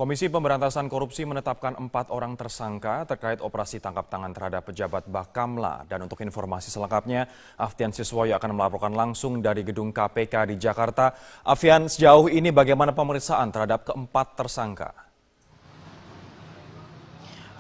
Komisi Pemberantasan Korupsi menetapkan 4 orang tersangka terkait operasi tangkap tangan terhadap pejabat Bakamla. Dan untuk informasi selengkapnya, Alfian Siswoyo akan melaporkan langsung dari gedung KPK di Jakarta. Alfian, sejauh ini bagaimana pemeriksaan terhadap keempat tersangka?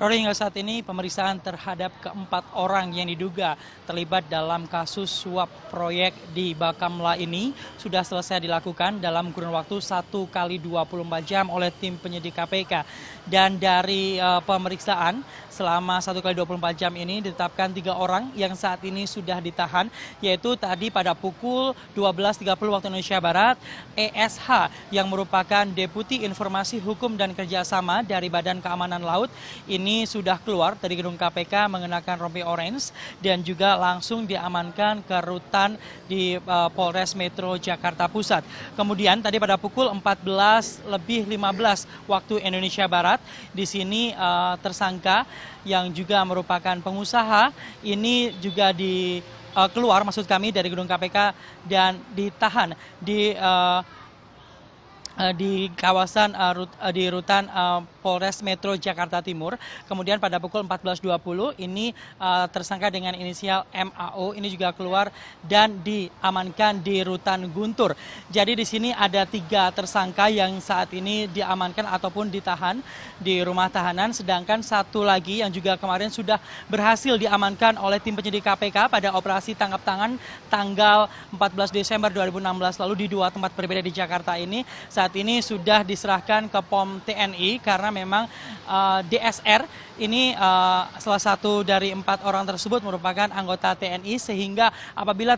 Rory, hingga saat ini pemeriksaan terhadap keempat orang yang diduga terlibat dalam kasus suap proyek di Bakamla ini sudah selesai dilakukan dalam kurun waktu 1 kali 24 jam oleh tim penyidik KPK. Dan dari pemeriksaan selama 1 kali 24 jam ini ditetapkan 3 orang yang saat ini sudah ditahan, yaitu tadi pada pukul 12.30 waktu Indonesia Barat, ESH yang merupakan Deputi Informasi Hukum dan Kerjasama dari Badan Keamanan Laut ini sudah keluar dari gedung KPK mengenakan rompi orange dan juga langsung diamankan ke rutan di Polres Metro Jakarta Pusat. Kemudian tadi pada pukul 14.15 waktu Indonesia Barat, di sini tersangka yang juga merupakan pengusaha ini juga keluar maksud kami dari gedung KPK dan ditahan di kawasan di rutan Polres Metro Jakarta Timur. Kemudian pada pukul 14.20 ini tersangka dengan inisial MAO ini juga keluar dan diamankan di rutan Guntur. Jadi di sini ada 3 tersangka yang saat ini diamankan ataupun ditahan di rumah tahanan, sedangkan satu lagi yang juga kemarin sudah berhasil diamankan oleh tim penyidik KPK pada operasi tangkap tangan tanggal 14 Desember 2016 lalu di 2 tempat berbeda di Jakarta ini. Saat ini sudah diserahkan ke POM TNI karena memang DSR ini salah satu dari 4 orang tersebut merupakan anggota TNI, sehingga apabila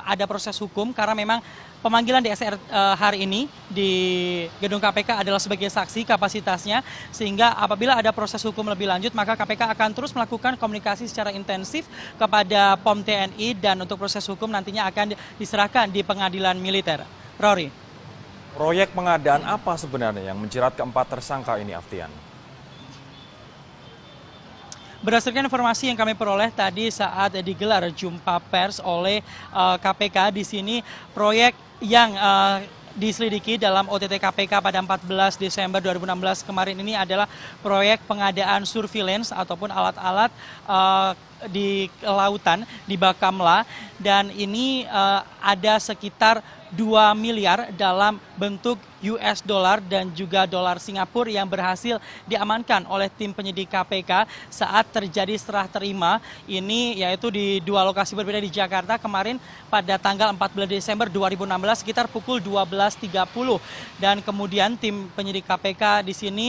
ada proses hukum, karena memang pemanggilan DSR hari ini di gedung KPK adalah sebagai saksi kapasitasnya, sehingga apabila ada proses hukum lebih lanjut maka KPK akan terus melakukan komunikasi secara intensif kepada POM TNI dan untuk proses hukum nantinya akan diserahkan di pengadilan militer. Rory. Proyek pengadaan apa sebenarnya yang menjerat keempat tersangka ini, Alfian? Berdasarkan informasi yang kami peroleh tadi saat digelar jumpa pers oleh KPK, di sini proyek yang diselidiki dalam OTT KPK pada 14 Desember 2016 kemarin ini adalah proyek pengadaan surveillance ataupun alat-alat di lautan di Bakamla, dan ini ada sekitar 2 miliar dalam bentuk US dollar dan juga dolar Singapura yang berhasil diamankan oleh tim penyidik KPK saat terjadi serah terima ini, yaitu di 2 lokasi berbeda di Jakarta kemarin pada tanggal 14 Desember 2016 sekitar pukul 12.30, dan kemudian tim penyidik KPK di sini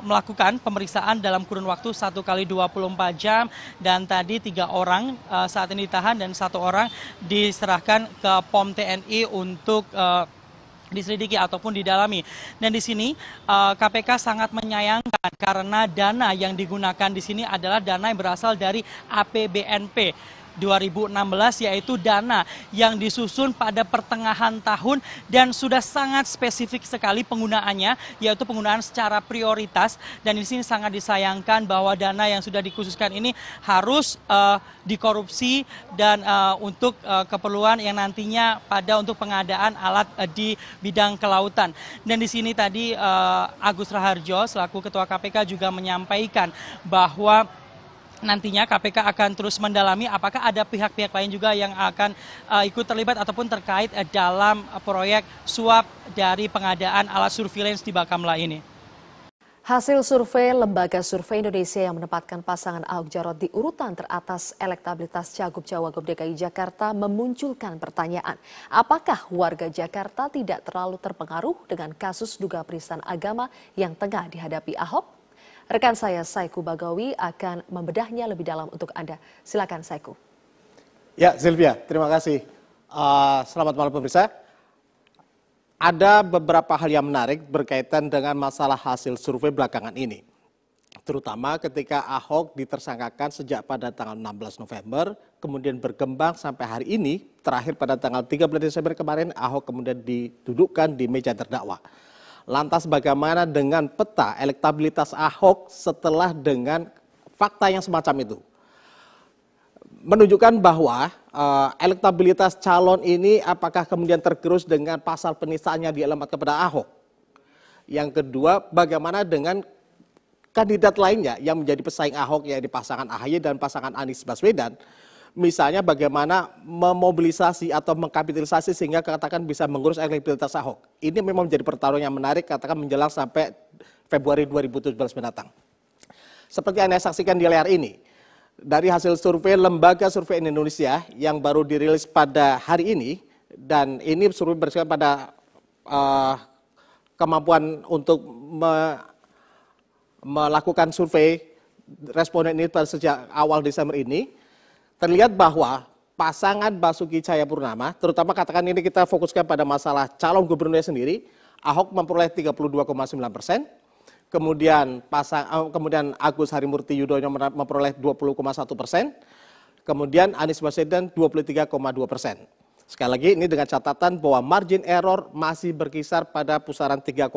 melakukan pemeriksaan dalam kurun waktu 1 kali 24 jam, dan tadi 3 orang saat ini ditahan dan 1 orang diserahkan ke POM TNI untuk diselidiki ataupun didalami. Dan di sini KPK sangat menyayangkan karena dana yang digunakan di sini adalah dana yang berasal dari APBNP 2016, yaitu dana yang disusun pada pertengahan tahun dan sudah sangat spesifik sekali penggunaannya, yaitu penggunaan secara prioritas. Dan di sini sangat disayangkan bahwa dana yang sudah dikhususkan ini harus dikorupsi dan untuk keperluan yang nantinya untuk pengadaan alat di bidang kelautan. Dan di sini tadi Agus Raharjo selaku Ketua KPK juga menyampaikan bahwa nantinya KPK akan terus mendalami apakah ada pihak-pihak lain juga yang akan ikut terlibat ataupun terkait dalam proyek suap dari pengadaan alat surveillance di Bakamla ini. Hasil survei Lembaga Survei Indonesia yang menempatkan pasangan Ahok Jarot di urutan teratas elektabilitas Cagup-Cawagup DKI Jakarta memunculkan pertanyaan, apakah warga Jakarta tidak terlalu terpengaruh dengan kasus dugaan penistaan agama yang tengah dihadapi Ahok? Rekan saya Saiku Bagawi akan membedahnya lebih dalam untuk Anda. Silakan Saiku. Ya, Sylvia, terima kasih. Selamat malam pemirsa. Ada beberapa hal yang menarik berkaitan dengan masalah hasil survei belakangan ini. Terutama ketika Ahok ditersangkakan sejak pada tanggal 16 November, kemudian berkembang sampai hari ini, terakhir pada tanggal 13 Desember kemarin, Ahok kemudian didudukkan di meja terdakwa. Lantas bagaimana dengan peta elektabilitas Ahok setelah dengan fakta yang semacam itu? Menunjukkan bahwa elektabilitas calon ini apakah kemudian tergerus dengan pasal penistaannya dialamatkan kepada Ahok. Yang kedua, bagaimana dengan kandidat lainnya yang menjadi pesaing Ahok, yaitu pasangan AHY dan pasangan Anies Baswedan. Misalnya bagaimana memobilisasi atau mengkapitalisasi sehingga katakan bisa mengurus elektabilitas Ahok. Ini memang menjadi pertarungan yang menarik katakan menjelang sampai Februari 2017 mendatang. Seperti Anda saksikan di layar ini, dari hasil survei Lembaga Survei Indonesia yang baru dirilis pada hari ini, dan ini survei berdasarkan pada kemampuan untuk melakukan survei responden ini pada sejak awal Desember ini, terlihat bahwa pasangan Basuki Cahayapurnama, terutama katakan ini kita fokuskan pada masalah calon gubernurnya sendiri, Ahok memperoleh 32,9%, kemudian Agus Harimurti Yudhoyono memperoleh 20,1%, kemudian Anies Baswedan 23,2%. Sekali lagi ini dengan catatan bahwa margin error masih berkisar pada pusaran 3,5%.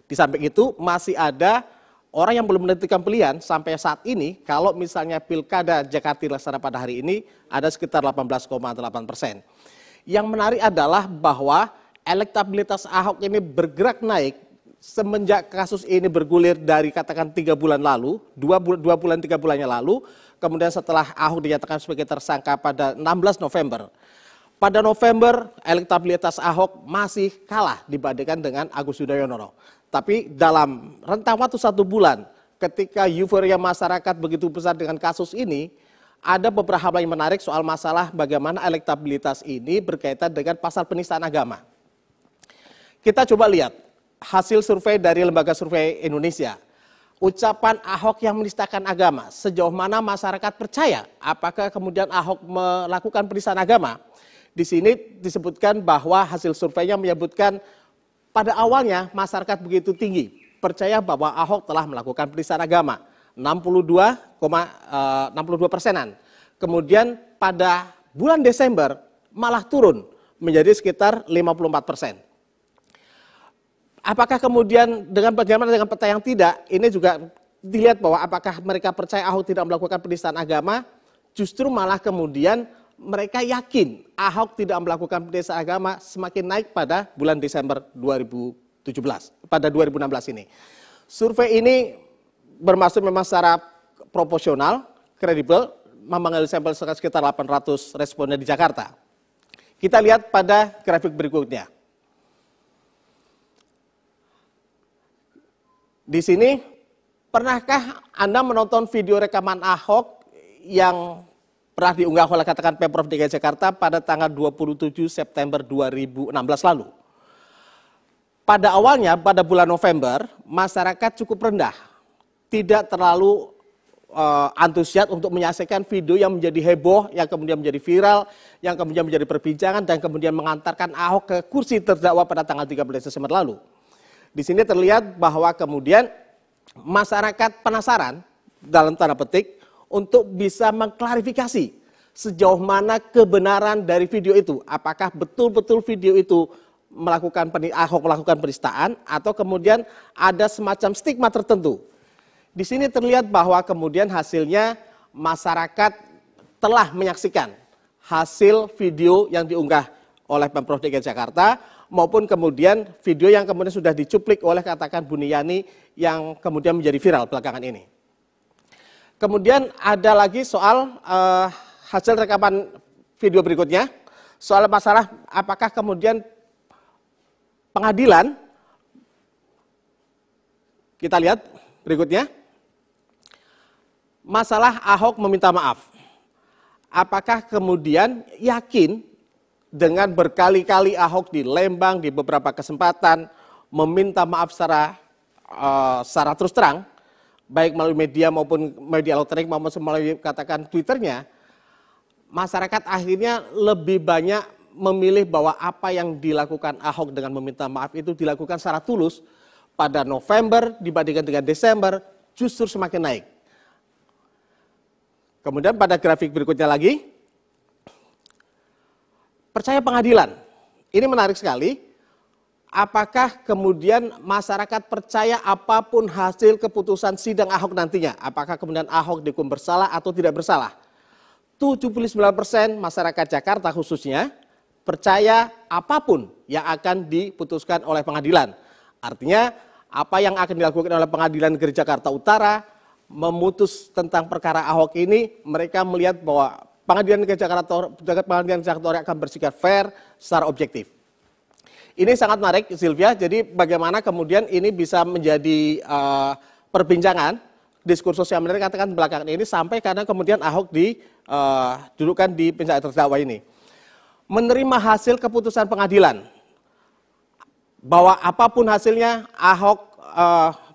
Di samping itu masih ada orang yang belum menentukan pilihan sampai saat ini. Kalau misalnya Pilkada Jakarta dilaksanakan pada hari ini ada sekitar 18,8%. Yang menarik adalah bahwa elektabilitas Ahok ini bergerak naik semenjak kasus ini bergulir dari katakan 3 bulan lalu, 2 bulan 3 bulannya lalu, kemudian setelah Ahok dinyatakan sebagai tersangka pada 16 November. Pada November elektabilitas Ahok masih kalah dibandingkan dengan Agus Yudhoyono. Tapi dalam rentang waktu 1 bulan ketika euforia masyarakat begitu besar dengan kasus ini, ada beberapa hal yang menarik soal masalah bagaimana elektabilitas ini berkaitan dengan pasal penistaan agama. Kita coba lihat hasil survei dari Lembaga Survei Indonesia. Ucapan Ahok yang menistakan agama, sejauh mana masyarakat percaya? Apakah kemudian Ahok melakukan penistaan agama? Di sini disebutkan bahwa hasil surveinya menyebutkan pada awalnya masyarakat begitu tinggi percaya bahwa Ahok telah melakukan penistaan agama, 62,62%. Kemudian pada bulan Desember malah turun menjadi sekitar 54%. Apakah kemudian bagaimana dengan peta yang tidak? Ini juga dilihat bahwa apakah mereka percaya Ahok tidak melakukan penistaan agama, justru malah kemudian mereka yakin Ahok tidak melakukan penistaan agama semakin naik pada bulan Desember 2017, pada 2016 ini. Survei ini bermaksud memang secara proporsional, kredibel, mengambil sampel sekitar 800 responden di Jakarta. Kita lihat pada grafik berikutnya. Di sini, pernahkah Anda menonton video rekaman Ahok yang pernah diunggah oleh katakan Pemprov DKI Jakarta pada tanggal 27 September 2016 lalu? Pada awalnya, pada bulan November, masyarakat cukup rendah. Tidak terlalu antusias untuk menyaksikan video yang menjadi heboh, yang kemudian menjadi viral, yang kemudian menjadi perbincangan, dan kemudian mengantarkan Ahok ke kursi terdakwa pada tanggal 13 Desember lalu. Di sini terlihat bahwa kemudian masyarakat penasaran, dalam tanda petik, untuk bisa mengklarifikasi sejauh mana kebenaran dari video itu. Apakah betul-betul video itu Ahok melakukan penistaan atau kemudian ada semacam stigma tertentu. Di sini terlihat bahwa kemudian hasilnya masyarakat telah menyaksikan hasil video yang diunggah oleh Pemprov DKI Jakarta maupun kemudian video yang kemudian sudah dicuplik oleh katakan Buniyani yang kemudian menjadi viral belakangan ini. Kemudian ada lagi soal hasil rekaman video berikutnya, soal masalah apakah kemudian pengadilan, kita lihat berikutnya, masalah Ahok meminta maaf. Apakah kemudian yakin dengan berkali-kali Ahok di Lembang di beberapa kesempatan meminta maaf secara terus terang, baik melalui media maupun media elektronik maupun melalui katakan Twitternya, masyarakat akhirnya lebih banyak memilih bahwa apa yang dilakukan Ahok dengan meminta maaf itu dilakukan secara tulus pada November dibandingkan dengan Desember justru semakin naik. Kemudian pada grafik berikutnya lagi, percaya pengadilan. Ini menarik sekali. Apakah kemudian masyarakat percaya apapun hasil keputusan sidang Ahok nantinya? Apakah kemudian Ahok dihukum bersalah atau tidak bersalah? 79% masyarakat Jakarta khususnya percaya apapun yang akan diputuskan oleh pengadilan. Artinya apa yang akan dilakukan oleh Pengadilan Negeri Jakarta Utara memutus tentang perkara Ahok ini, mereka melihat bahwa Pengadilan Negeri Jakarta Utara akan bersikap fair secara objektif. Ini sangat menarik, Sylvia. Jadi bagaimana kemudian ini bisa menjadi perbincangan, diskursus yang menarik katakan belakangan ini sampai karena kemudian Ahok didudukkan di penjara terdakwa ini. Menerima hasil keputusan pengadilan, bahwa apapun hasilnya Ahok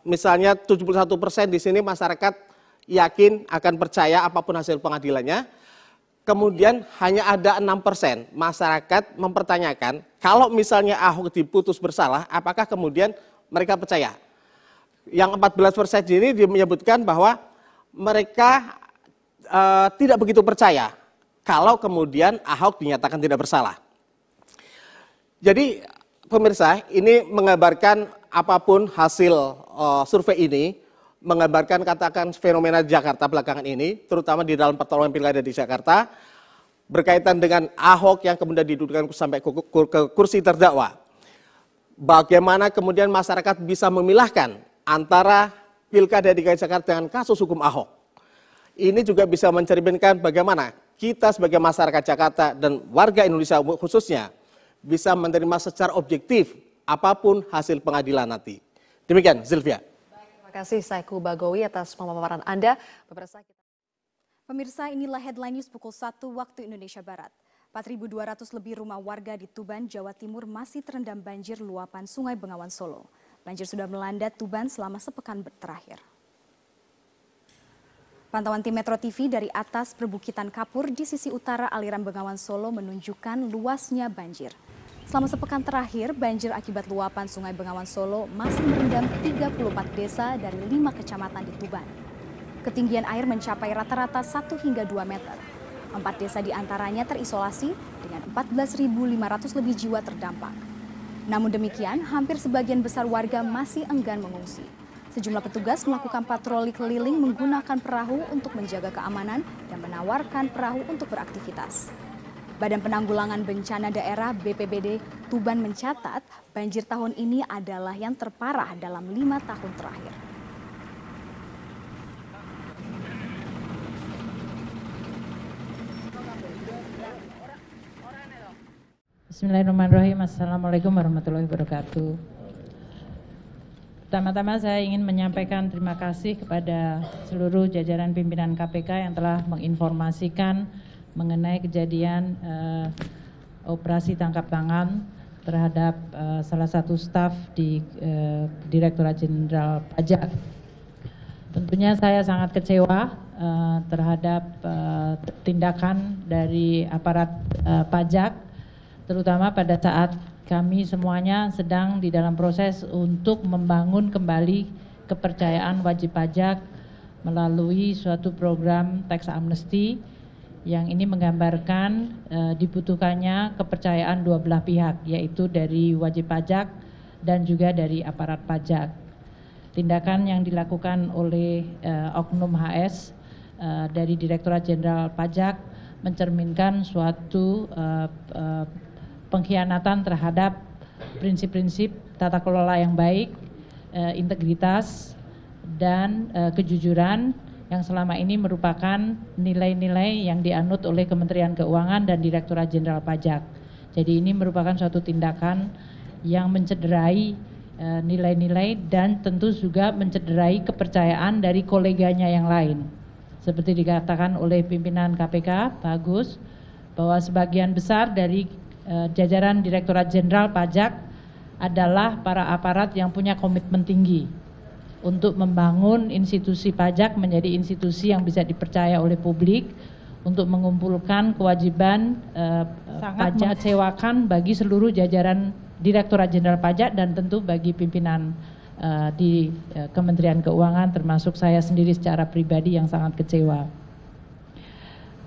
misalnya 71% di sini masyarakat yakin akan percaya apapun hasil pengadilannya. Kemudian hanya ada 6% masyarakat mempertanyakan kalau misalnya Ahok diputus bersalah, apakah kemudian mereka percaya. Yang 14% ini menyebutkan bahwa mereka tidak begitu percaya kalau kemudian Ahok dinyatakan tidak bersalah. Jadi pemirsa, ini menggambarkan apapun hasil survei ini, menggambarkan katakan fenomena Jakarta belakangan ini, terutama di dalam pertarungan pilkada di Jakarta, berkaitan dengan Ahok yang kemudian didudukkan sampai ke kursi terdakwa. Bagaimana kemudian masyarakat bisa memilahkan antara pilkada DKI Jakarta dengan kasus hukum Ahok. Ini juga bisa mencerminkan bagaimana kita sebagai masyarakat Jakarta dan warga Indonesia khususnya bisa menerima secara objektif apapun hasil pengadilan nanti. Demikian, Sylvia. Terima kasih Saiku Bagowi atas pemaparan Anda. Pemirsa, inilah headline news pukul 1 waktu Indonesia Barat. 4.200 lebih rumah warga di Tuban, Jawa Timur masih terendam banjir luapan Sungai Bengawan Solo. Banjir sudah melanda Tuban selama sepekan terakhir. Pantauan tim Metro TV dari atas perbukitan Kapur di sisi utara aliran Bengawan Solo menunjukkan luasnya banjir. Selama sepekan terakhir, banjir akibat luapan Sungai Bengawan Solo masih merendam 34 desa dari 5 kecamatan di Tuban. Ketinggian air mencapai rata-rata 1 hingga 2 meter. 4 desa diantaranya terisolasi dengan 14.500 lebih jiwa terdampak. Namun demikian, hampir sebagian besar warga masih enggan mengungsi. Sejumlah petugas melakukan patroli keliling menggunakan perahu untuk menjaga keamanan dan menawarkan perahu untuk beraktivitas. Badan Penanggulangan Bencana Daerah BPBD Tuban mencatat banjir tahun ini adalah yang terparah dalam 5 tahun terakhir. Bismillahirrahmanirrahim. Assalamualaikum warahmatullahi wabarakatuh. Pertama-tama saya ingin menyampaikan terima kasih kepada seluruh jajaran pimpinan KPK yang telah menginformasikan mengenai kejadian operasi tangkap tangan terhadap salah satu staf di Direktorat Jenderal Pajak. Tentunya saya sangat kecewa terhadap tindakan dari aparat pajak, terutama pada saat kami semuanya sedang di dalam proses untuk membangun kembali kepercayaan wajib pajak melalui suatu program tax amnesty yang ini menggambarkan dibutuhkannya kepercayaan dua belah pihak, yaitu dari wajib pajak dan juga dari aparat pajak. Tindakan yang dilakukan oleh Oknum HS dari Direktorat Jenderal Pajak mencerminkan suatu pengkhianatan terhadap prinsip-prinsip tata kelola yang baik, integritas, dan kejujuran yang selama ini merupakan nilai-nilai yang dianut oleh Kementerian Keuangan dan Direktorat Jenderal Pajak. Jadi ini merupakan suatu tindakan yang mencederai nilai-nilai dan tentu juga mencederai kepercayaan dari koleganya yang lain. Seperti dikatakan oleh pimpinan KPK, Pak Agus, bahwa sebagian besar dari jajaran Direktorat Jenderal Pajak adalah para aparat yang punya komitmen tinggi untuk membangun institusi pajak menjadi institusi yang bisa dipercaya oleh publik untuk mengumpulkan kewajiban sangat mengecewakan bagi seluruh jajaran Direktorat Jenderal Pajak dan tentu bagi pimpinan di Kementerian Keuangan termasuk saya sendiri secara pribadi yang sangat kecewa.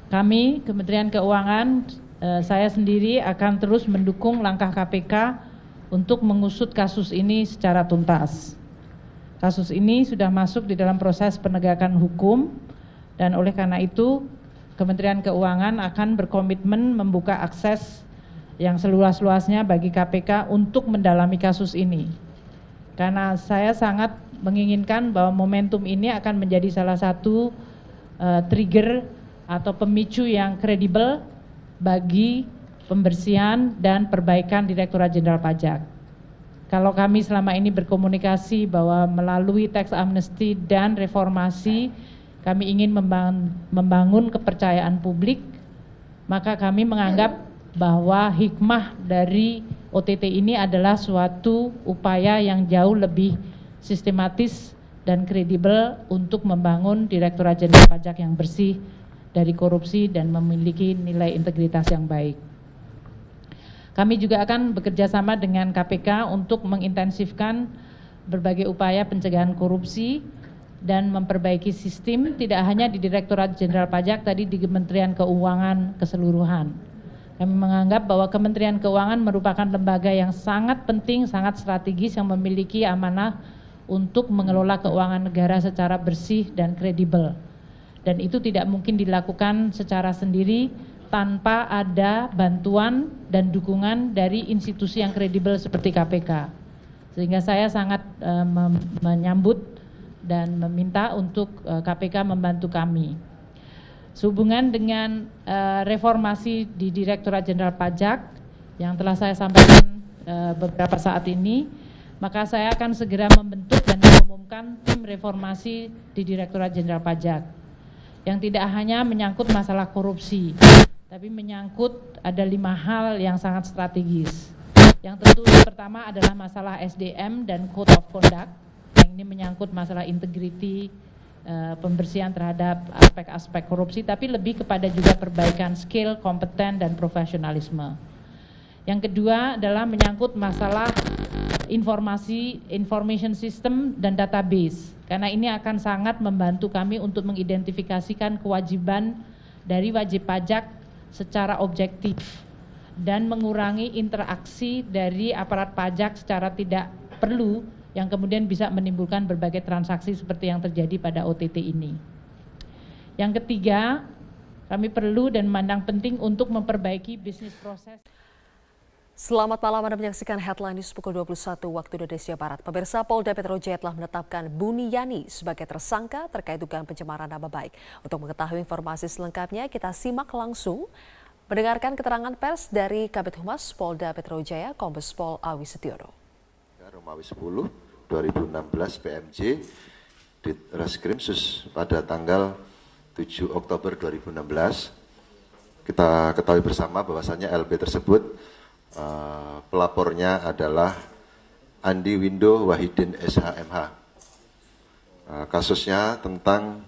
Kami Kementerian Keuangan, saya sendiri akan terus mendukung langkah KPK untuk mengusut kasus ini secara tuntas. Kasus ini sudah masuk di dalam proses penegakan hukum dan oleh karena itu Kementerian Keuangan akan berkomitmen membuka akses yang seluas-luasnya bagi KPK untuk mendalami kasus ini. karena saya sangat menginginkan bahwa momentum ini akan menjadi salah satu trigger atau pemicu yang kredibel bagi pembersihan dan perbaikan Direktorat Jenderal Pajak. Kalau kami selama ini berkomunikasi bahwa melalui tax amnesty dan reformasi kami ingin membangun kepercayaan publik, maka kami menganggap bahwa hikmah dari OTT ini adalah suatu upaya yang jauh lebih sistematis dan kredibel untuk membangun Direktorat Jenderal Pajak yang bersih dari korupsi dan memiliki nilai integritas yang baik. Kami juga akan bekerja sama dengan KPK untuk mengintensifkan berbagai upaya pencegahan korupsi dan memperbaiki sistem tidak hanya di Direktorat Jenderal Pajak, tadi di Kementerian Keuangan keseluruhan. Kami menganggap bahwa Kementerian Keuangan merupakan lembaga yang sangat penting, sangat strategis yang memiliki amanah untuk mengelola keuangan negara secara bersih dan kredibel. Dan itu tidak mungkin dilakukan secara sendiri tanpa ada bantuan dan dukungan dari institusi yang kredibel seperti KPK. Sehingga saya sangat menyambut dan meminta untuk KPK membantu kami. Sehubungan dengan reformasi di Direktorat Jenderal Pajak yang telah saya sampaikan beberapa saat ini, maka saya akan segera membentuk dan mengumumkan tim reformasi di Direktorat Jenderal Pajak yang tidak hanya menyangkut masalah korupsi, tapi menyangkut ada 5 hal yang sangat strategis. Yang tentu pertama adalah masalah SDM dan Code of Conduct, yang ini menyangkut masalah integriti, pembersihan terhadap aspek-aspek korupsi, tapi lebih kepada juga perbaikan skill, kompeten, dan profesionalisme. Yang kedua adalah menyangkut masalah information system dan database, karena ini akan sangat membantu kami untuk mengidentifikasikan kewajiban dari wajib pajak secara objektif dan mengurangi interaksi dari aparat pajak secara tidak perlu yang kemudian bisa menimbulkan berbagai transaksi seperti yang terjadi pada OTT ini. Yang ketiga, kami perlu dan memandang penting untuk memperbaiki bisnis proses. Selamat malam, Anda menyaksikan Headline News pukul 21 waktu Indonesia Barat. Pemirsa, Polda Metro Jaya telah menetapkan Buniyani sebagai tersangka terkait dugaan pencemaran nama baik. Untuk mengetahui informasi selengkapnya, kita simak langsung mendengarkan keterangan pers dari Kabid Humas Polda Metro Jaya, Kombes Pol Awi Setiono. Romawi 10 2016 PMJ di Reskrim Sus pada tanggal 7 Oktober 2016. Kita ketahui bersama bahwasannya LB tersebut pelapornya adalah Andi Windo Wahidin SHMH. Kasusnya tentang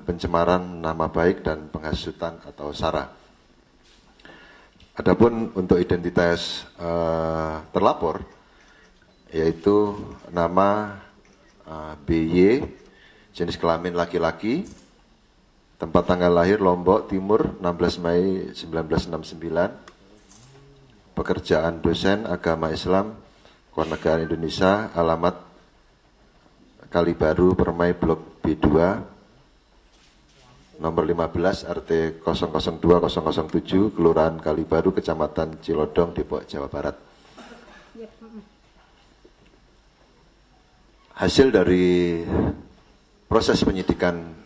pencemaran nama baik dan penghasutan atau sara. Adapun untuk identitas terlapor, yaitu nama BY, jenis kelamin laki-laki, tempat tanggal lahir Lombok Timur 16 Mei 1969, pekerjaan dosen agama Islam, Kewarganegaraan Indonesia, alamat Kalibaru, Permai, Blok B2, nomor 15, RT 002007, Kelurahan Kalibaru, Kecamatan Cilodong, Depok, Jawa Barat. Hasil dari proses penyidikan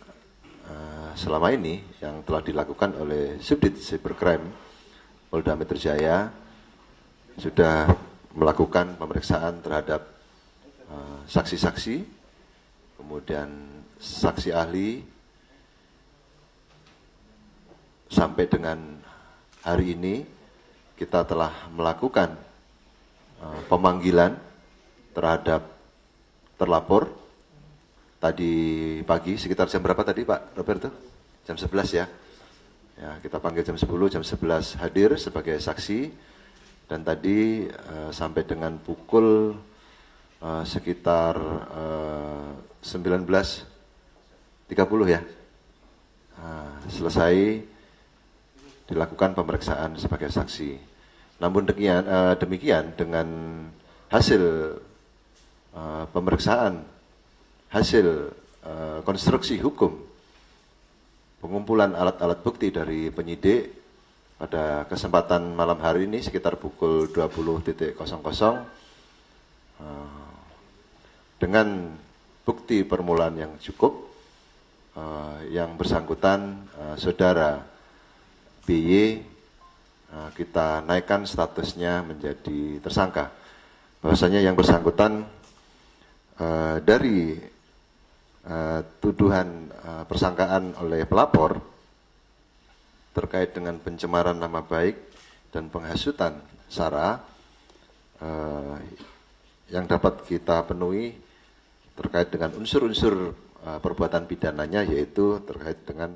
selama ini yang telah dilakukan oleh Subdit Cybercrime Polda Metro Jaya sudah melakukan pemeriksaan terhadap saksi-saksi, kemudian saksi ahli, sampai dengan hari ini kita telah melakukan pemanggilan terhadap terlapor. Tadi pagi sekitar jam berapa tadi Pak Roberto? Jam 11 ya. Ya, kita panggil jam 10, jam 11 hadir sebagai saksi. Dan tadi sampai dengan pukul sekitar 19.30 ya, selesai dilakukan pemeriksaan sebagai saksi. Namun demikian dengan hasil pemeriksaan, hasil konstruksi hukum, pengumpulan alat-alat bukti dari penyidik, pada kesempatan malam hari ini sekitar pukul 20.00 dengan bukti permulaan yang cukup, yang bersangkutan saudara BY kita naikkan statusnya menjadi tersangka. Bahwasanya yang bersangkutan dari tuduhan persangkaan oleh pelapor terkait dengan pencemaran nama baik dan penghasutan SARA yang dapat kita penuhi terkait dengan unsur-unsur perbuatan pidananya, yaitu terkait dengan.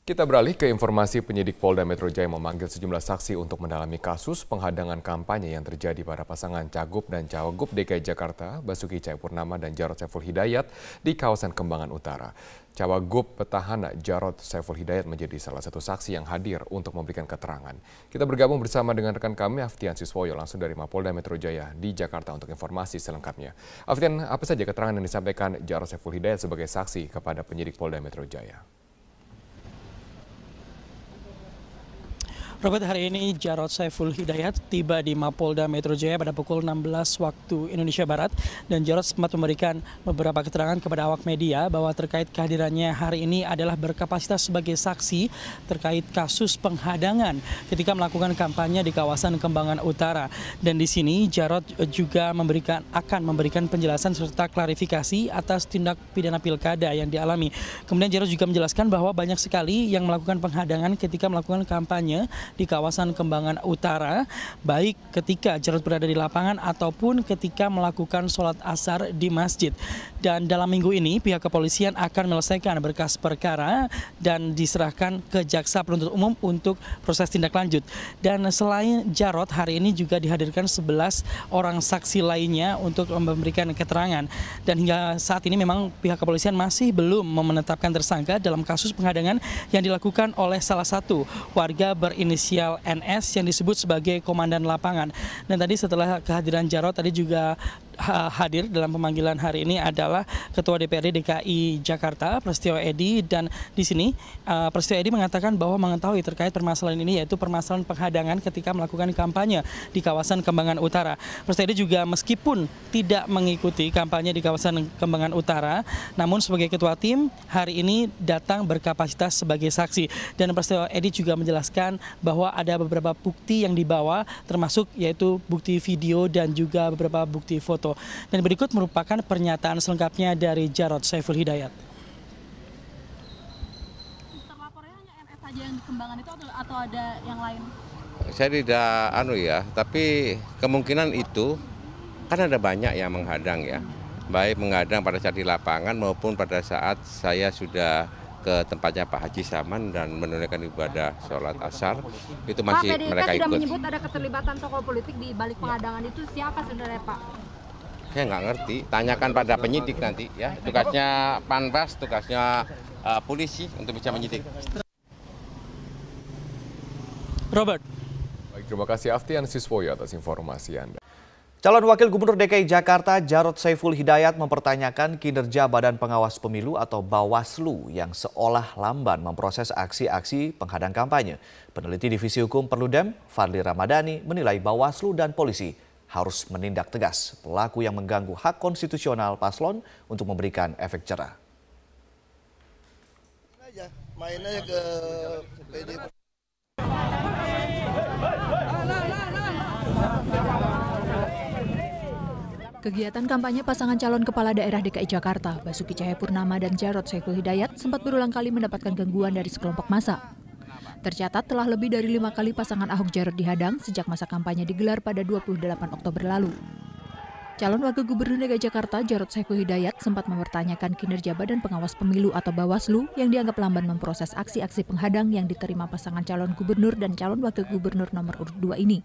Kita beralih ke informasi. Penyidik Polda Metro Jaya memanggil sejumlah saksi untuk mendalami kasus penghadangan kampanye yang terjadi pada pasangan Cagup dan Cawagup DKI Jakarta, Basuki Cahayapurnama dan Jarod Saiful Hidayat di kawasan Kembangan Utara. Cawagup petahana Jarod Saiful Hidayat menjadi salah satu saksi yang hadir untuk memberikan keterangan. Kita bergabung bersama dengan rekan kami Aftian Siswoyo langsung dari Mapolda Metro Jaya di Jakarta untuk informasi selengkapnya. Aftian, apa saja keterangan yang disampaikan Jarod Saiful Hidayat sebagai saksi kepada penyidik Polda Metro Jaya? Robert, hari ini Jarod Saiful Hidayat tiba di Mapolda Metro Jaya pada pukul 16 waktu Indonesia Barat, dan Jarod sempat memberikan beberapa keterangan kepada awak media bahwa terkait kehadirannya hari ini adalah berkapasitas sebagai saksi terkait kasus penghadangan ketika melakukan kampanye di kawasan Kembangan Utara. Dan di sini Jarod juga akan memberikan penjelasan serta klarifikasi atas tindak pidana pilkada yang dialami. Kemudian Jarod juga menjelaskan bahwa banyak sekali yang melakukan penghadangan ketika melakukan kampanye di kawasan Kembangan Utara, baik ketika Jarod berada di lapangan ataupun ketika melakukan sholat asar di masjid. Dan dalam minggu ini pihak kepolisian akan menyelesaikan berkas perkara dan diserahkan ke jaksa penuntut umum untuk proses tindak lanjut. Dan selain Jarod, hari ini juga dihadirkan 11 orang saksi lainnya untuk memberikan keterangan. Dan hingga saat ini memang pihak kepolisian masih belum menetapkan tersangka dalam kasus penghadangan yang dilakukan oleh salah satu warga berinisial NS yang disebut sebagai komandan lapangan. Dan tadi setelah kehadiran Jarod, tadi juga hadir dalam pemanggilan hari ini adalah Ketua DPRD DKI Jakarta, Prasetyo Edy, dan di sini Prasetyo Edy mengatakan bahwa mengetahui terkait permasalahan ini, yaitu permasalahan penghadangan ketika melakukan kampanye di kawasan Kembangan Utara. Prasetyo Edy juga meskipun tidak mengikuti kampanye di kawasan Kembangan Utara, namun sebagai ketua tim hari ini datang berkapasitas sebagai saksi. Dan Prasetyo Edy juga menjelaskan bahwa ada beberapa bukti yang dibawa, termasuk yaitu bukti video dan juga beberapa bukti foto. Dan berikut merupakan pernyataan selengkapnya dari Jarod Saiful Hidayat. Terlapornya hanya NS saja yang di Kembangan itu atau ada yang lain? Saya tidak tapi kemungkinan itu kan ada banyak yang menghadang ya. Baik menghadang pada saat di lapangan maupun pada saat saya sudah ke tempatnya Pak Haji Saman dan menunaikan ibadah sholat asar, itu masih Pak, mereka ikut. Pak, menyebut ada keterlibatan tokoh politik di balik penghadangan itu, siapa sebenarnya Pak? Saya nggak ngerti, tanyakan pada penyidik nanti ya. Tugasnya Panwas, tugasnya polisi untuk bisa menyidik. Robert. Baik, terima kasih Aftian Siswoyo atas informasi Anda. Calon Wakil Gubernur DKI Jakarta Jarod Saiful Hidayat mempertanyakan kinerja Badan Pengawas Pemilu atau Bawaslu yang seolah lamban memproses aksi-aksi penghadang kampanye. Peneliti Divisi Hukum Perludem, Fadli Ramadhani, menilai Bawaslu dan polisi harus menindak tegas pelaku yang mengganggu hak konstitusional paslon untuk memberikan efek jerah. Main aja ke PD. Kegiatan kampanye pasangan calon kepala daerah DKI Jakarta, Basuki Cahayapurnama dan Jarod Saiful Hidayat sempat berulang kali mendapatkan gangguan dari sekelompok massa. Tercatat telah lebih dari 5 kali pasangan Ahok Jarod dihadang sejak masa kampanye digelar pada 28 Oktober lalu. Calon Wakil Gubernur DKI Jakarta Jarod Saiful Hidayat sempat mempertanyakan kinerja Badan Pengawas Pemilu atau Bawaslu yang dianggap lamban memproses aksi-aksi penghadang yang diterima pasangan calon gubernur dan calon wakil gubernur nomor urut 2 ini.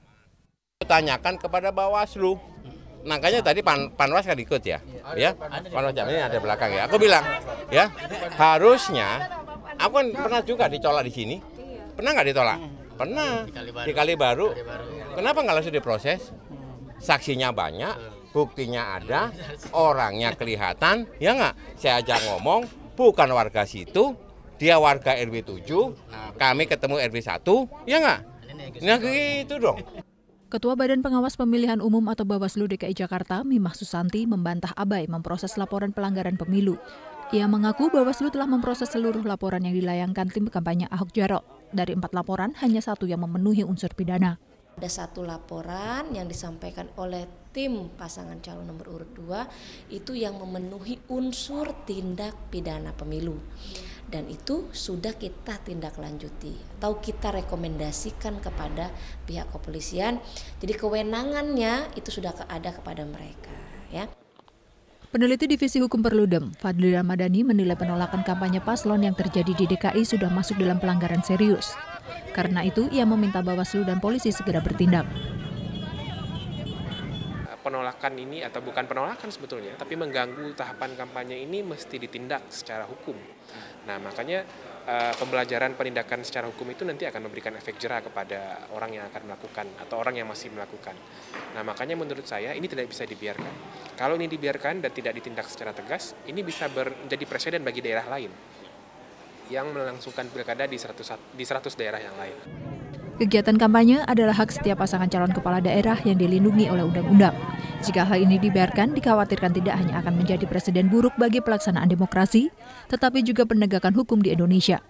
Tanyakan kepada Bawaslu. Makanya tadi Panwas kan ikut ya, Panwas ini ada belakang ya. Aku bilang, ya harusnya, aku kan pernah juga ditolak di sini, pernah nggak ditolak? Pernah, di Kali Baru. Kenapa nggak langsung diproses? Saksinya banyak, buktinya ada, orangnya kelihatan, ya nggak? Saya aja ngomong, bukan warga situ, dia warga RW 7, kami ketemu RW 1, ya nggak? Nah gitu dong. Ketua Badan Pengawas Pemilihan Umum atau Bawaslu DKI Jakarta, Mimah Susanti, membantah abai memproses laporan pelanggaran pemilu. Ia mengaku Bawaslu telah memproses seluruh laporan yang dilayangkan tim kampanye Ahok Jarot. Dari 4 laporan, hanya 1 yang memenuhi unsur pidana. Ada 1 laporan yang disampaikan oleh tim pasangan calon nomor urut 2 itu yang memenuhi unsur tindak pidana pemilu. Dan itu sudah kita tindak lanjuti atau kita rekomendasikan kepada pihak kepolisian. Jadi kewenangannya itu sudah ada kepada mereka, ya. Peneliti Divisi Hukum Perludem, Fadli Ramadhani, menilai penolakan kampanye paslon yang terjadi di DKI sudah masuk dalam pelanggaran serius. Karena itu, ia meminta Bawaslu dan polisi segera bertindak. Penolakan ini atau bukan penolakan sebetulnya, tapi mengganggu tahapan kampanye ini mesti ditindak secara hukum. Nah, makanya pembelajaran penindakan secara hukum itu nanti akan memberikan efek jera kepada orang yang akan melakukan atau orang yang masih melakukan. Nah, makanya menurut saya ini tidak bisa dibiarkan. Kalau ini dibiarkan dan tidak ditindak secara tegas, ini bisa menjadi presiden bagi daerah lain yang melangsungkan pilkada di 100 daerah yang lain. Kegiatan kampanye adalah hak setiap pasangan calon kepala daerah yang dilindungi oleh undang-undang. Jika hal ini dibiarkan, dikhawatirkan tidak hanya akan menjadi presiden buruk bagi pelaksanaan demokrasi, tetapi juga penegakan hukum di Indonesia.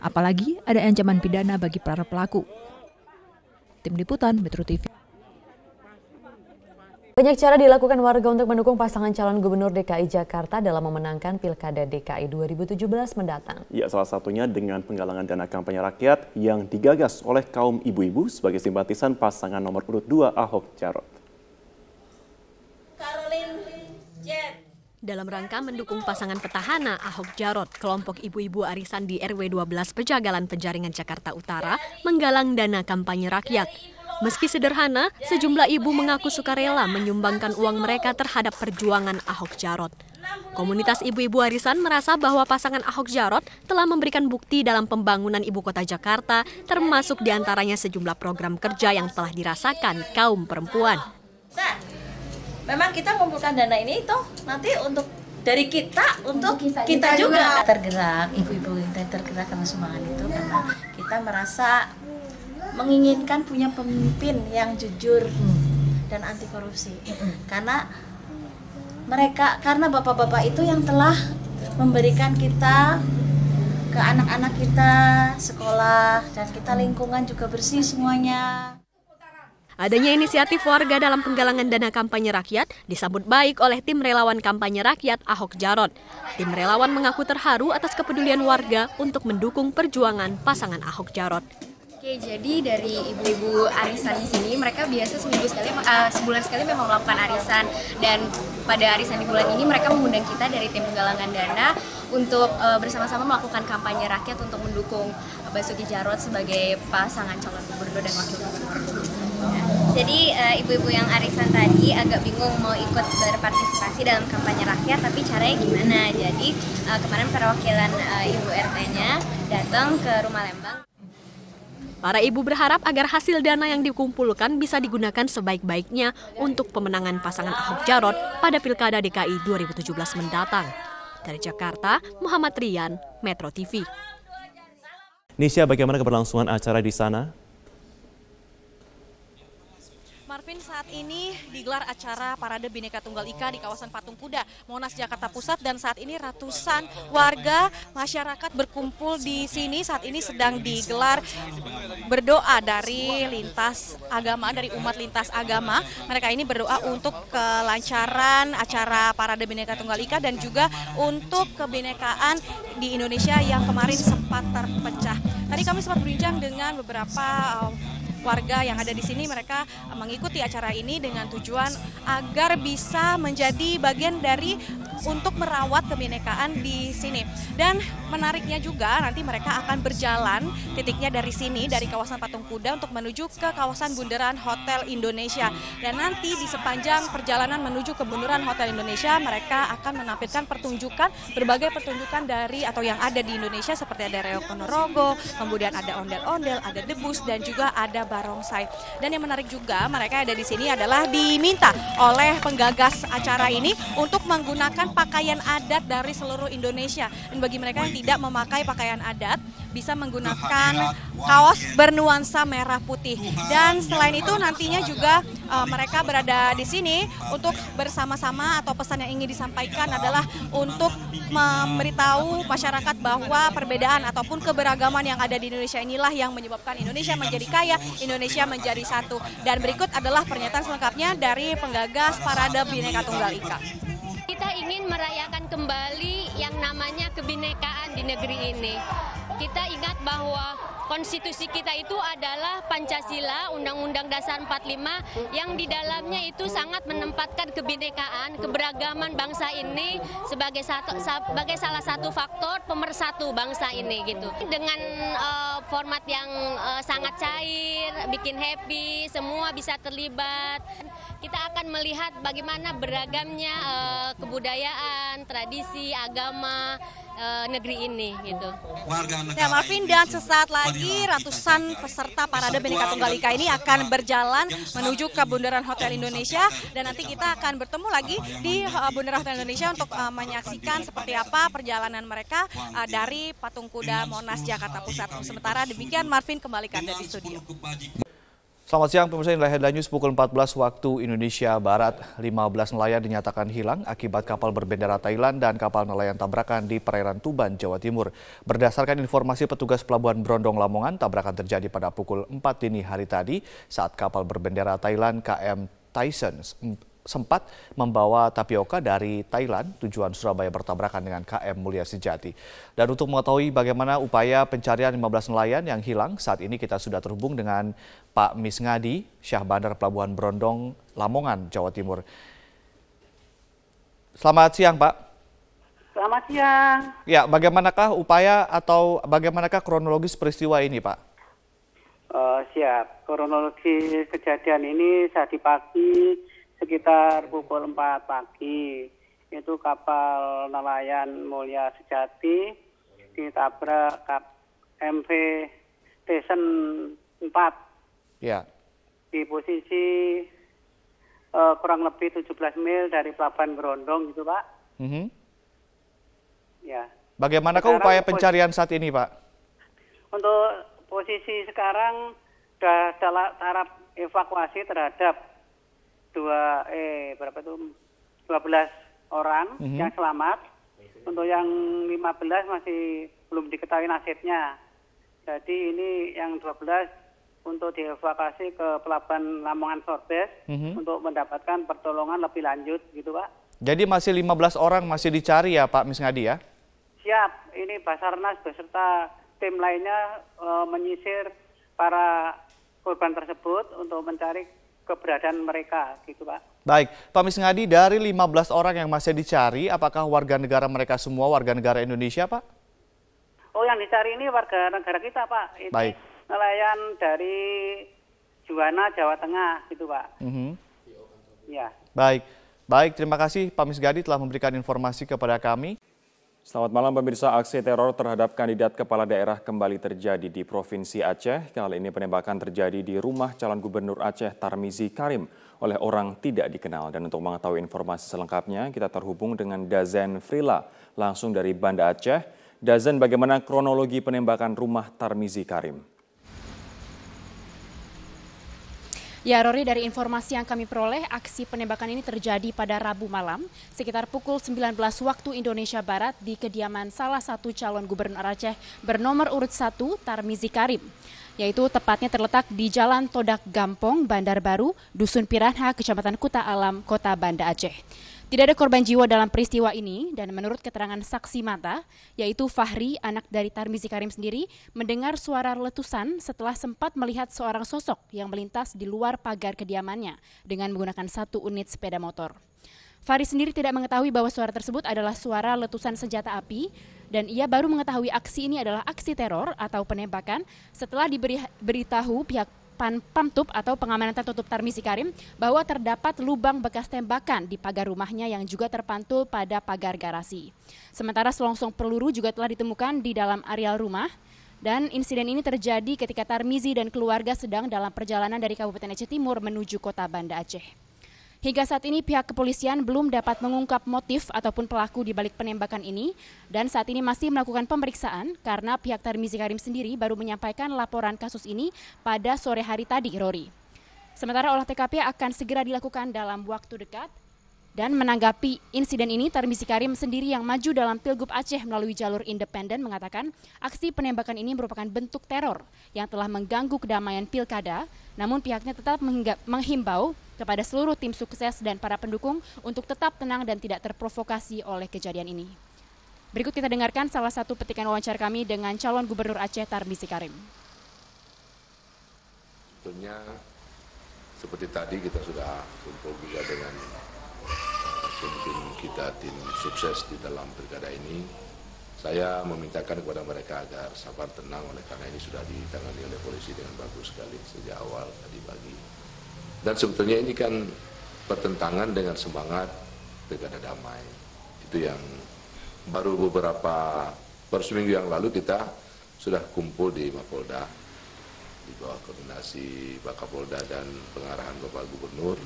Apalagi ada ancaman pidana bagi para pelaku. Tim Liputan Metro TV. Banyak cara dilakukan warga untuk mendukung pasangan calon gubernur DKI Jakarta dalam memenangkan Pilkada DKI 2017 mendatang. Ya, salah satunya dengan penggalangan dana kampanye rakyat yang digagas oleh kaum ibu-ibu sebagai simpatisan pasangan nomor urut 2 Ahok Jarot. Dalam rangka mendukung pasangan petahana Ahok Jarot, kelompok ibu-ibu arisan di RW 12 Pejagalan Penjaringan Jakarta Utara menggalang dana kampanye rakyat. Meski sederhana, sejumlah ibu mengaku sukarela menyumbangkan uang mereka terhadap perjuangan Ahok Jarot. Komunitas ibu-ibu arisan merasa bahwa pasangan Ahok Jarot telah memberikan bukti dalam pembangunan ibu kota Jakarta, termasuk diantaranya sejumlah program kerja yang telah dirasakan kaum perempuan. Nah, memang kita mengumpulkan dana ini itu nanti untuk dari kita untuk kita juga tergerak, ibu-ibu kita tergerak karena sumbangan itu karena kita merasa menginginkan punya pemimpin yang jujur dan anti korupsi. Karena bapak-bapak itu yang telah memberikan kita ke anak-anak kita sekolah dan kita lingkungan juga bersih semuanya. Adanya inisiatif warga dalam penggalangan dana kampanye rakyat disambut baik oleh tim relawan kampanye rakyat Ahok Jarot. Tim relawan mengaku terharu atas kepedulian warga untuk mendukung perjuangan pasangan Ahok Jarot. Oke, jadi dari ibu-ibu arisan di sini mereka biasa sebulan sekali memang melakukan arisan, dan pada arisan di bulan ini mereka mengundang kita dari tim penggalangan dana untuk bersama-sama melakukan kampanye rakyat untuk mendukung Basuki Jarot sebagai pasangan calon gubernur dan wakil gubernur. Jadi ibu-ibu yang arisan tadi agak bingung mau ikut berpartisipasi dalam kampanye rakyat, tapi caranya gimana? Jadi kemarin perwakilan ibu RT-nya datang ke Rumah Lembang. Para ibu berharap agar hasil dana yang dikumpulkan bisa digunakan sebaik-baiknya untuk pemenangan pasangan Ahok Jarot pada Pilkada DKI 2017 mendatang. Dari Jakarta, Muhammad Rian, Metro TV. Nisha, bagaimana keberlangsungan acara di sana? Marvin, saat ini digelar acara Parade Bhinneka Tunggal Ika di kawasan Patung Kuda, Monas, Jakarta Pusat, dan saat ini ratusan warga masyarakat berkumpul di sini. Saat ini sedang digelar berdoa dari lintas agama, dari umat lintas agama. Mereka ini berdoa untuk kelancaran acara Parade Bhinneka Tunggal Ika dan juga untuk kebinekaan di Indonesia yang kemarin sempat terpecah. Tadi kami sempat berbincang dengan beberapa warga yang ada di sini. Mereka mengikuti acara ini dengan tujuan agar bisa menjadi bagian dari untuk merawat kebinekaan di sini. Dan menariknya juga nanti mereka akan berjalan titiknya dari sini, dari kawasan Patung Kuda untuk menuju ke kawasan Bundaran Hotel Indonesia. Dan nanti di sepanjang perjalanan menuju ke Bundaran Hotel Indonesia mereka akan menampilkan pertunjukan, berbagai pertunjukan dari atau yang ada di Indonesia seperti ada Reok Ponorogo, kemudian ada ondel-ondel, ada debus, dan juga ada barongsai. Dan yang menarik juga mereka ada di sini adalah diminta oleh penggagas acara ini untuk menggunakan pakaian adat dari seluruh Indonesia. Dan bagi mereka yang tidak memakai pakaian adat bisa menggunakan kaos bernuansa merah putih. Dan selain itu nantinya juga mereka berada di sini untuk bersama-sama, atau pesan yang ingin disampaikan adalah untuk memberitahu masyarakat bahwa perbedaan ataupun keberagaman yang ada di Indonesia inilah yang menyebabkan Indonesia menjadi kaya, Indonesia menjadi satu. Dan berikut adalah pernyataan selengkapnya dari penggagas Parade Bhinneka Tunggal Ika. Kita ingin merayakan kembali yang namanya kebinekaan di negeri ini. Kita ingat bahwa konstitusi kita itu adalah Pancasila, Undang-Undang Dasar 45, yang di dalamnya itu sangat menempatkan kebinekaan, keberagaman bangsa ini sebagai salah satu faktor pemersatu bangsa ini gitu. Dengan format yang sangat cair, bikin happy, semua bisa terlibat. Kita akan melihat bagaimana beragamnya kebudayaan, tradisi, agama negeri ini gitu. Ya, Marvin, dan sesaat lagi ratusan peserta Parade Bhinneka Tunggal Ika ini akan berjalan menuju ke Bundaran Hotel Indonesia, dan nanti kita akan bertemu lagi di Bundaran Hotel Indonesia untuk menyaksikan seperti apa perjalanan mereka dari Patung Kuda Monas Jakarta Pusat. Sementara demikian, Marvin, kembali ke Anda di studio. Selamat siang pemirsa, inilah headline news pukul 14 waktu Indonesia Barat. 15 nelayan dinyatakan hilang akibat kapal berbendera Thailand dan kapal nelayan tabrakan di perairan Tuban, Jawa Timur. Berdasarkan informasi petugas Pelabuhan Brondong Lamongan, tabrakan terjadi pada pukul 4 dini hari tadi saat kapal berbendera Thailand KM Tyson sempat membawa tapioka dari Thailand tujuan Surabaya bertabrakan dengan KM Mulia Sejati. Dan untuk mengetahui bagaimana upaya pencarian 15 nelayan yang hilang, saat ini kita sudah terhubung dengan Pak Misngadi, Syah Bandar Pelabuhan Brondong, Lamongan, Jawa Timur. Selamat siang, Pak. Selamat siang. Ya, bagaimanakah upaya atau bagaimanakah kronologis peristiwa ini, Pak? Siap. Kronologi kejadian ini tadi pagi sekitar pukul 4 pagi. Itu kapal nelayan Mulia Sejati ditabrak MV Tyson 4. Ya. Di posisi kurang lebih 17 mil dari Pelabuhan Brondong gitu, Pak. Ya. Bagaimanakah upaya pencarian saat ini, Pak? Untuk posisi sekarang sudah dalam taraf evakuasi terhadap 12 orang yang selamat. Untuk yang 15 masih belum diketahui nasibnya. Jadi ini yang 12 untuk dievakuasi ke Pelabuhan Lamongan Sorbes untuk mendapatkan pertolongan lebih lanjut gitu, Pak. Jadi masih 15 orang masih dicari ya, Pak Misngadi ya? Siap, ini Basarnas beserta tim lainnya menyisir para korban tersebut untuk mencari keberadaan mereka gitu, Pak. Baik, Pak Misngadi, dari 15 orang yang masih dicari, apakah warga negara mereka semua warga negara Indonesia, Pak? Oh, yang dicari ini warga negara kita, Pak. Ini baik. Nelayan dari Juwana, Jawa Tengah gitu, Pak. Ya. Baik, terima kasih Pak Misngadi telah memberikan informasi kepada kami. Selamat malam pemirsa, aksi teror terhadap kandidat kepala daerah kembali terjadi di Provinsi Aceh. Kali ini penembakan terjadi di rumah calon gubernur Aceh Tarmizi Karim oleh orang tidak dikenal. Dan untuk mengetahui informasi selengkapnya, kita terhubung dengan Dazen Frila langsung dari Banda Aceh. Dazen, bagaimana kronologi penembakan rumah Tarmizi Karim? Ya, Rory, dari informasi yang kami peroleh, aksi penembakan ini terjadi pada Rabu malam sekitar pukul 19 waktu Indonesia Barat di kediaman salah satu calon gubernur Aceh bernomor urut 1 Tarmizi Karim, yaitu tepatnya terletak di Jalan Todak Gampong, Bandar Baru, Dusun Piranha, Kecamatan Kuta Alam, Kota Banda Aceh. Tidak ada korban jiwa dalam peristiwa ini, dan menurut keterangan saksi mata, yaitu Fahri, anak dari Tarmizi Karim sendiri, mendengar suara letusan setelah sempat melihat seorang sosok yang melintas di luar pagar kediamannya dengan menggunakan 1 unit sepeda motor. Fahri sendiri tidak mengetahui bahwa suara tersebut adalah suara letusan senjata api, dan ia baru mengetahui aksi ini adalah aksi teror atau penembakan setelah diberitahu pihak Pamtub atau pengamanan tertutup Tarmizi Karim bahwa terdapat lubang bekas tembakan di pagar rumahnya yang juga terpantul pada pagar garasi. Sementara selongsong peluru juga telah ditemukan di dalam areal rumah, dan insiden ini terjadi ketika Tarmizi dan keluarga sedang dalam perjalanan dari Kabupaten Aceh Timur menuju Kota Banda Aceh. Hingga saat ini pihak kepolisian belum dapat mengungkap motif ataupun pelaku di balik penembakan ini dan saat ini masih melakukan pemeriksaan karena pihak Tarmizi Karim sendiri baru menyampaikan laporan kasus ini pada sore hari tadi, Rory. Sementara olah TKP akan segera dilakukan dalam waktu dekat. Dan menanggapi insiden ini, Tarmizi Karim sendiri yang maju dalam Pilgub Aceh melalui jalur independen mengatakan aksi penembakan ini merupakan bentuk teror yang telah mengganggu kedamaian pilkada, namun pihaknya tetap menghimbau kepada seluruh tim sukses dan para pendukung untuk tetap tenang dan tidak terprovokasi oleh kejadian ini. Berikut kita dengarkan salah satu petikan wawancara kami dengan calon Gubernur Aceh Tarmizi Karim. Sebetulnya seperti tadi kita sudah kumpul juga dengan tim kita, tim sukses di dalam pilkada ini. Saya memintakan kepada mereka agar sabar tenang, oleh karena ini sudah ditangani oleh polisi dengan bagus sekali sejak awal tadi pagi. Dan sebetulnya ini kan bertentangan dengan semangat pilkada damai. Itu yang baru seminggu yang lalu kita sudah kumpul di Mapolda di bawah koordinasi Pak Kapolda dan pengarahan Bapak Gubernur.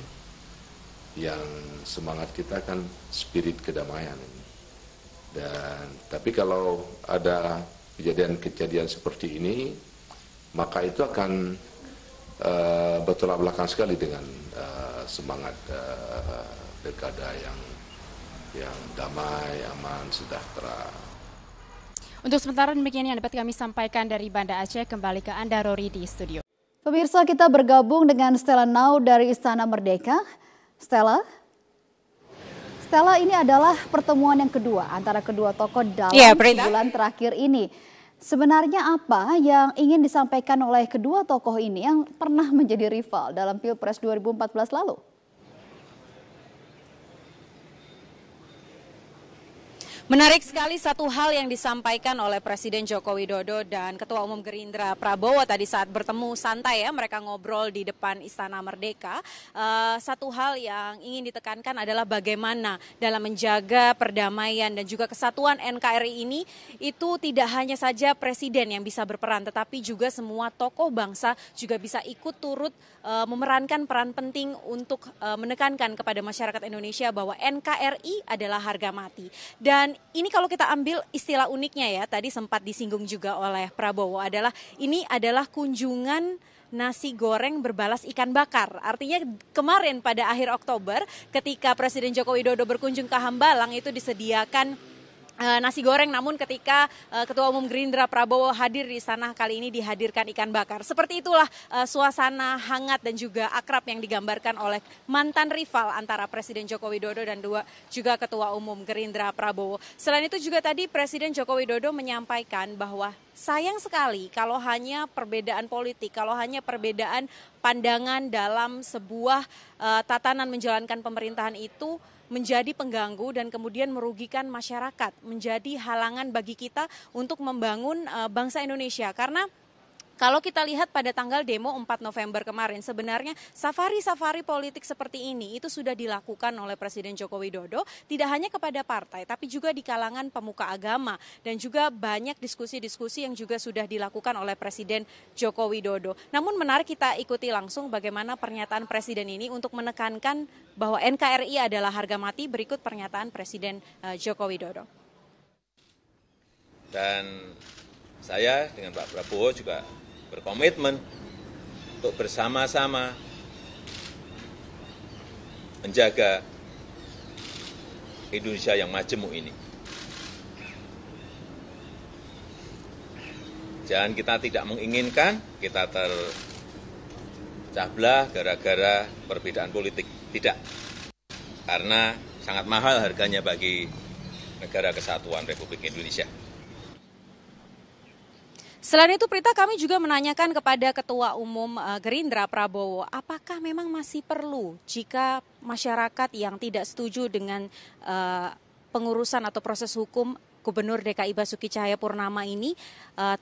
Yang semangat kita kan spirit kedamaian ini. Tapi kalau ada kejadian seperti ini, maka itu akan bertolak belakang sekali dengan semangat pilkada yang damai, aman, sejahtera. Untuk sementara demikian yang dapat kami sampaikan dari Banda Aceh. Kembali ke Anda, Rory, di studio. Pemirsa, kita bergabung dengan Stella Nau dari Istana Merdeka. Stella, ini adalah pertemuan yang kedua antara kedua tokoh dalam bulan terakhir ini. Sebenarnya apa yang ingin disampaikan oleh kedua tokoh ini yang pernah menjadi rival dalam Pilpres 2014 lalu? Menarik sekali satu hal yang disampaikan oleh Presiden Joko Widodo dan Ketua Umum Gerindra Prabowo tadi saat bertemu santai ya, mereka ngobrol di depan Istana Merdeka. Satu hal yang ingin ditekankan adalah bagaimana dalam menjaga perdamaian dan juga kesatuan NKRI ini itu tidak hanya saja Presiden yang bisa berperan, tetapi juga semua tokoh bangsa juga bisa ikut turut memerankan peran penting untuk menekankan kepada masyarakat Indonesia bahwa NKRI adalah harga mati. Dan ini kalau kita ambil istilah uniknya ya, tadi sempat disinggung juga oleh Prabowo, ini adalah kunjungan nasi goreng berbalas ikan bakar. Artinya kemarin pada akhir Oktober ketika Presiden Joko Widodo berkunjung ke Hambalang itu disediakan nasi goreng, namun ketika Ketua Umum Gerindra Prabowo hadir di sana, kali ini dihadirkan ikan bakar. Seperti itulah suasana hangat dan juga akrab yang digambarkan oleh mantan rival antara Presiden Joko Widodo dan juga Ketua Umum Gerindra Prabowo. Selain itu juga tadi Presiden Joko Widodo menyampaikan bahwa sayang sekali kalau hanya perbedaan politik, kalau hanya perbedaan pandangan dalam sebuah tatanan menjalankan pemerintahan itu menjadi pengganggu dan kemudian merugikan masyarakat, menjadi halangan bagi kita untuk membangun bangsa Indonesia. Karena kalau kita lihat pada tanggal demo 4 November kemarin, sebenarnya safari-safari politik seperti ini itu sudah dilakukan oleh Presiden Joko Widodo, tidak hanya kepada partai, tapi juga di kalangan pemuka agama, dan juga banyak diskusi-diskusi yang juga sudah dilakukan oleh Presiden Joko Widodo. Namun menarik kita ikuti langsung bagaimana pernyataan Presiden ini untuk menekankan bahwa NKRI adalah harga mati. Berikut pernyataan Presiden Joko Widodo. Dan saya dengan Pak Prabowo juga berkomitmen untuk bersama-sama menjaga Indonesia yang majemuk ini. Jangan kita tidak menginginkan kita terpecah belah gara-gara perbedaan politik. Tidak. Karena sangat mahal harganya bagi negara kesatuan Republik Indonesia. Selain itu, Prita, kami juga menanyakan kepada Ketua Umum Gerindra Prabowo, apakah memang masih perlu jika masyarakat yang tidak setuju dengan pengurusan atau proses hukum Gubernur DKI Basuki Cahayapurnama ini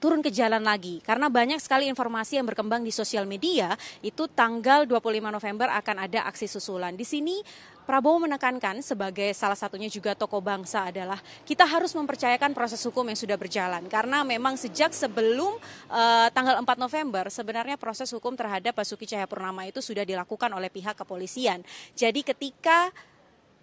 turun ke jalan lagi. Karena banyak sekali informasi yang berkembang di sosial media, itu tanggal 25 November akan ada aksi susulan. Di sini Prabowo menekankan sebagai salah satunya juga tokoh bangsa adalah kita harus mempercayakan proses hukum yang sudah berjalan. Karena memang sejak sebelum tanggal 4 November sebenarnya proses hukum terhadap Basuki Cahayapurnama itu sudah dilakukan oleh pihak kepolisian. Jadi ketika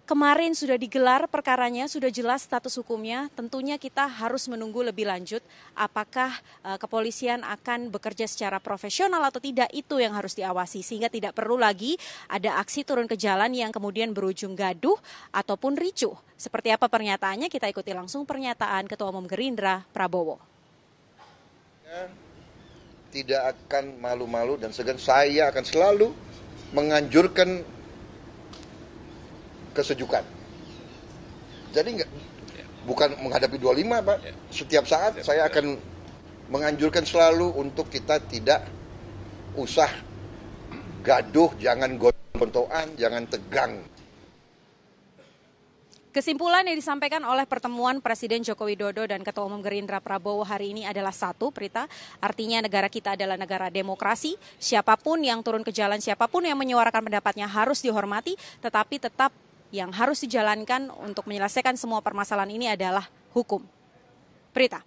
kemarin sudah digelar perkaranya, sudah jelas status hukumnya, tentunya kita harus menunggu lebih lanjut apakah kepolisian akan bekerja secara profesional atau tidak, itu yang harus diawasi. Sehingga tidak perlu lagi ada aksi turun ke jalan yang kemudian berujung gaduh ataupun ricuh. Seperti apa pernyataannya, kita ikuti langsung pernyataan Ketua Umum Gerindra, Prabowo. Tidak akan malu-malu dan segan, saya akan selalu menganjurkan kesejukan. Jadi bukan menghadapi 25, Pak. Setiap saat saya akan menganjurkan selalu untuk kita tidak usah gaduh, jangan gontoan, jangan tegang. Kesimpulan yang disampaikan oleh pertemuan Presiden Joko Widodo dan Ketua Umum Gerindra Prabowo hari ini adalah satu, Prita. Artinya negara kita adalah negara demokrasi. Siapapun yang turun ke jalan, siapapun yang menyuarakan pendapatnya harus dihormati, tetapi tetap yang harus dijalankan untuk menyelesaikan semua permasalahan ini adalah hukum. Prita.